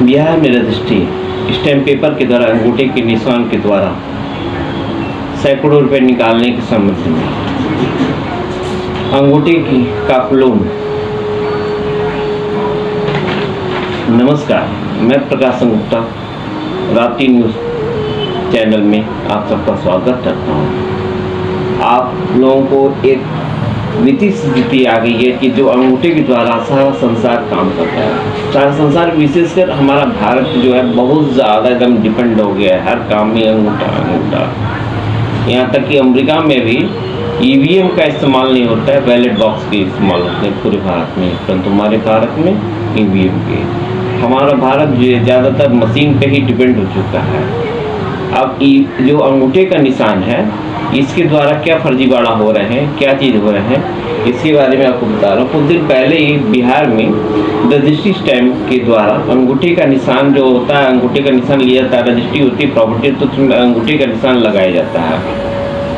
बिहार में registry stamp paper के द्वारा अंगूठे के निशान के द्वारा सैकड़ों रुपए निकालने के संबंध में अंगूठे की काकलोन। नमस्कार, मैं प्रकाश गुप्ता राप्ती न्यूज़ चैनल में आप सबका स्वागत करता हूँ। आप लोगों को एक वित्तीय स्थिति आ गई है कि जो अंगूठे के द्वारा सारा संसार काम करता है। सारा संसार विशेषकर हमारा भारत जो है बहुत ज़्यादा एकदम डिपेंड हो गया है, हर काम में अंगूठा। यहाँ तक कि अमेरिका में भी ईवीएम का इस्तेमाल नहीं होता है, बैलेट बॉक्स के इस्तेमाल होते हैं पूरे भारत में, परंतु हमारे भारत में ईवीएम के। हमारा भारत जो है ज़्यादातर मशीन पे ही डिपेंड हो चुका है। अब जो अंगूठे का निशान है इसके द्वारा क्या फर्जीवाड़ा हो रहे हैं, क्या चीज़ हो रहे हैं, इसके बारे में आपको बता रहा हूँ। कुछ दिन पहले ही बिहार में रजिस्ट्री स्टैम्प के द्वारा अंगूठे का निशान जो होता है, अंगूठे का निशान लिया जाता है, रजिस्ट्री होती है प्रॉपर्टी, तो उसमें अंगूठे का निशान लगाया जाता है।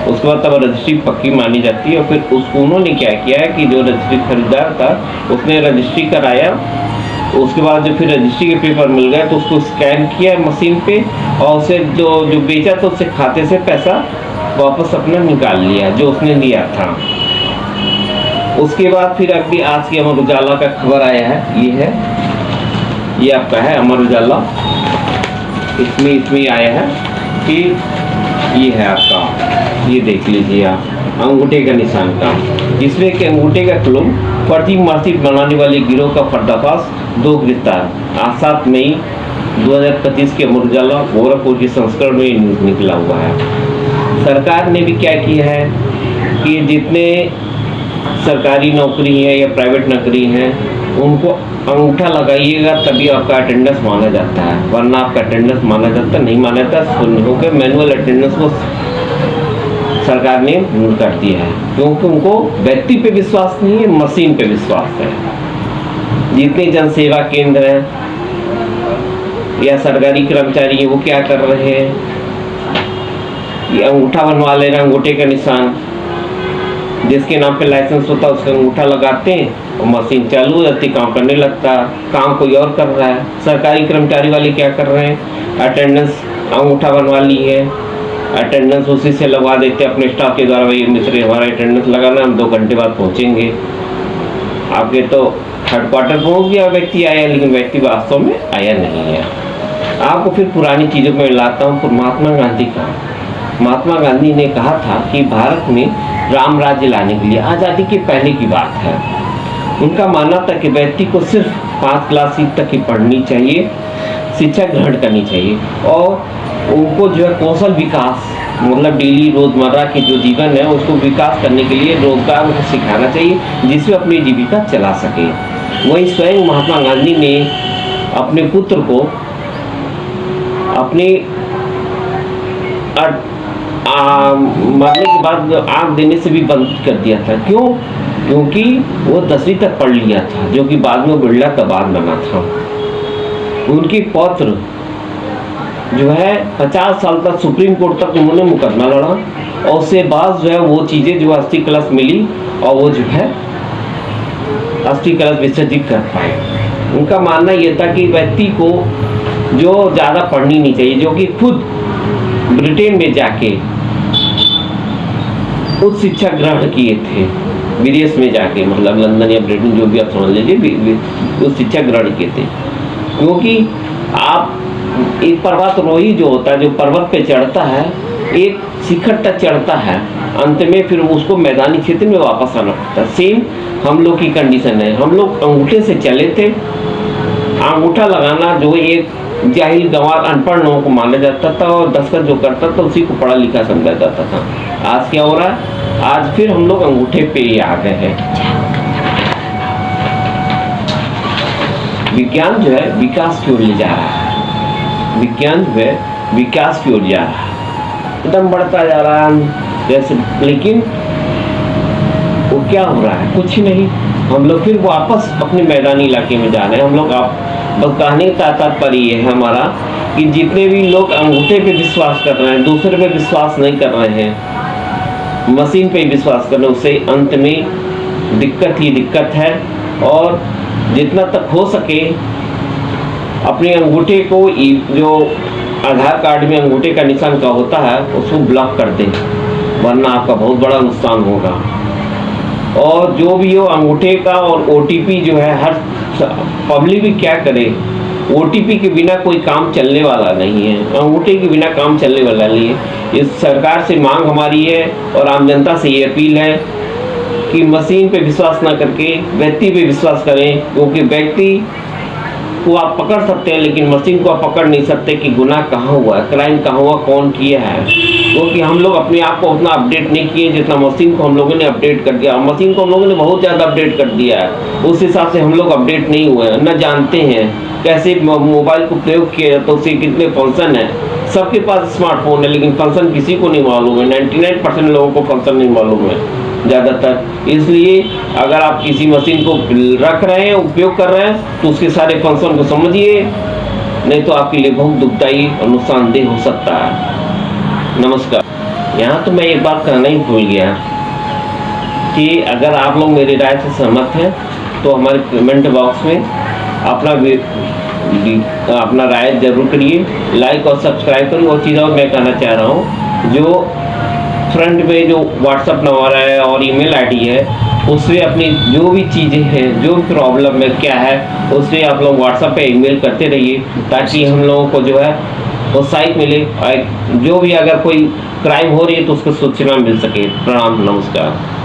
उसके बाद तब रजिस्ट्री पक्की मानी जाती है। और फिर उसको उन्होंने क्या किया है कि जो रजिस्ट्री खरीदार था उसने रजिस्ट्री कराया, उसके बाद जो फिर रजिस्ट्री के पेपर मिल गए तो उसको स्कैन किया मशीन पे और उसे जो बेचा तो उससे खाते से पैसा वापस अपना निकाल लिया जो उसने लिया था। उसके बाद फिर अभी आज की अमर उजाला का खबर आया है, ये आपका है अमर उजाला। इसमें आया है कि ये है आपका, ये देख लीजिए आप, अंगूठे का निशान का, जिसमें कि अंगूठे का क्लोन फर्जी मार्कशीट बनाने वाले गिरोह का पर्दाफाश, 2 गिरफ्तार। आज 7 मई 2025 के अमर उजाला गोरखपुर के संस्करण में न्यूज निकला हुआ है। सरकार ने भी क्या किया है कि जितने सरकारी नौकरी है या प्राइवेट नौकरी है उनको अंगूठा लगाइएगा तभी आपका अटेंडेंस माना जाता है, वरना आपका अटेंडेंस माना जाता नहीं माना जाता। होकर मैनुअल अटेंडेंस को सरकार ने दूर कर दिया है, क्योंकि उनको व्यक्ति पे विश्वास नहीं है, मशीन पे विश्वास है। जितने जन सेवा केंद्र हैं या सरकारी कर्मचारी हैं वो क्या कर रहे हैं, ये अंगूठा बनवा ले रहे हैं, अंगूठे का निशान, जिसके नाम पे लाइसेंस होता है उसका अंगूठा लगाते हैं और मशीन चालू हो जाती, काम करने लगता, काम कोई और कर रहा है। सरकारी कर्मचारी वाले क्या कर रहे हैं, अटेंडेंस अंगूठा बनवा ली है, अटेंडेंस उसी से लगवा देते अपने स्टाफ के द्वारा, भाई मिस्त्री हमारा अटेंडेंस लगाना, हम 2 घंटे बाद पहुँचेंगे। आपके तो हेडक्वार्टर पहुँच गया, व्यक्ति आया, लेकिन व्यक्ति वास्तव में आया नहीं है। आपको फिर पुरानी चीज़ों में लाता हूँ। महात्मा गांधी का, महात्मा गांधी ने कहा था कि भारत में राम राज्य लाने के लिए, आज़ादी के पहले की बात है, उनका मानना था कि व्यक्ति को सिर्फ 5 क्लास तक ही पढ़नी चाहिए, शिक्षा ग्रहण करनी चाहिए और उनको जो है कौशल विकास, मतलब डेली रोज़मर्रा के जो जीवन है उसको विकास करने के लिए रोजगार उनको सिखाना चाहिए जिससे अपनी जीविका चला सके। वहीं स्वयं महात्मा गांधी ने अपने पुत्र को अपने मरने के बाद आँख देने से भी बंद कर दिया था। क्यों? क्योंकि वो 10वीं तक पढ़ लिया था, जो कि बाद में बिरला कबार बना था। उनके पौत्र जो है 50 साल तक सुप्रीम कोर्ट तक उन्होंने मुकदमा लड़ा और उससे बाद जो है वो चीज़ें जो अस्थि कलश मिली और वो जो है अस्थि कलश विसर्जित कर पाए। उनका मानना ये था कि व्यक्ति को जो ज़्यादा पढ़नी नहीं चाहिए, जो कि खुद ब्रिटेन में जाके उच्च शिक्षा ग्रहण किए थे, विदेश में जाके, मतलब लंदन या ब्रिटेन जो भी आप समझ लीजिए, उच्च शिक्षा ग्रहण किए थे। क्योंकि आप एक पर्वतारोही जो होता है, जो पर्वत पे चढ़ता है, एक शिखर तक चढ़ता है, अंत में फिर उसको मैदानी क्षेत्र में वापस आना पड़ता है। सेम हम लोग की कंडीशन है। हम लोग अंगूठे से चले थे। अंगूठा लगाना जो एक जाहिल गंवार अनपढ़ लोगों को माना जाता था और दस्तखत जो करता था उसी को पढ़ा लिखा समझा जाता था। आज क्या हो रहा है, आज फिर हम लोग अंगूठे पे ही आ गए हैं। विज्ञान जो है विकास की ओर ले जा रहा है, विज्ञान जो है विकास की ओर जा रहा है, एकदम बढ़ता जा रहा है जैसे, लेकिन वो क्या हो रहा है, कुछ नहीं। हम लोग फिर वापस अपने मैदानी इलाके में जा रहे हैं। हम लोग बस कहने का तात्पर्य है हमारा कि जितने भी लोग अंगूठे पे विश्वास कर रहे हैं, दूसरे पे विश्वास नहीं कर रहे हैं, मशीन पे विश्वास कर रहे हैं, उससे अंत में दिक्कत ही दिक्कत है। और जितना तक हो सके अपने अंगूठे को जो आधार कार्ड में अंगूठे का निशान का होता है उसको ब्लॉक कर दें, वरना आपका बहुत बड़ा नुकसान होगा। और जो भी हो अंगूठे का और ओटीपी जो है, हर पब्लिक भी क्या करे, ओटीपी के बिना कोई काम चलने वाला नहीं है, अंगूठे के बिना काम चलने वाला नहीं है। इस सरकार से मांग हमारी है और आम जनता से ये अपील है कि मशीन पे विश्वास ना करके व्यक्ति पे विश्वास करें, क्योंकि व्यक्ति को आप पकड़ सकते हैं लेकिन मशीन को आप पकड़ नहीं सकते कि गुनाह कहाँ हुआ है, क्राइम कहाँ हुआ, कौन किया है। क्योंकि हम लोग अपने आप को उतना अपडेट नहीं किए जितना मशीन को हम लोगों ने अपडेट कर दिया। मशीन को हम लोगों ने बहुत ज़्यादा अपडेट कर दिया है, उस हिसाब से हम लोग अपडेट नहीं हुए हैं, न जानते हैं कैसे मोबाइल को प्रयोग किया जाता है, उसके कितने फंक्शन है। सबके पास स्मार्टफोन है लेकिन फंक्शन किसी को नहीं मालूम है, 99% लोगों को फंक्शन नहीं मालूम है ज़्यादातर। इसलिए अगर आप किसी मशीन को रख रहे हैं, उपयोग कर रहे हैं, तो उसके सारे फंक्शन को समझिए, नहीं तो आपके लिए बहुत दुखदायी और नुकसानदेह हो सकता है। नमस्कार। यहाँ तो मैं एक बात कहना ही भूल गया कि अगर आप लोग मेरी राय से सहमत हैं तो हमारे कमेंट बॉक्स में अपना राय जरूर करिए, लाइक और सब्सक्राइब करिए। और चीज़ और मैं कहना चाह रहा हूँ, जो फ्रंट में जो व्हाट्सअप नंबर है और ईमेल आईडी है, उससे अपनी जो भी चीज़ें हैं, जो भी प्रॉब्लम है क्या है, उससे आप लोग व्हाट्सएप पे ईमेल करते रहिए, ताकि हम लोगों को जो है उत्साहित मिले, जो भी अगर कोई क्राइम हो रही है तो उसको सूचना मिल सके। प्रणाम, नमस्कार।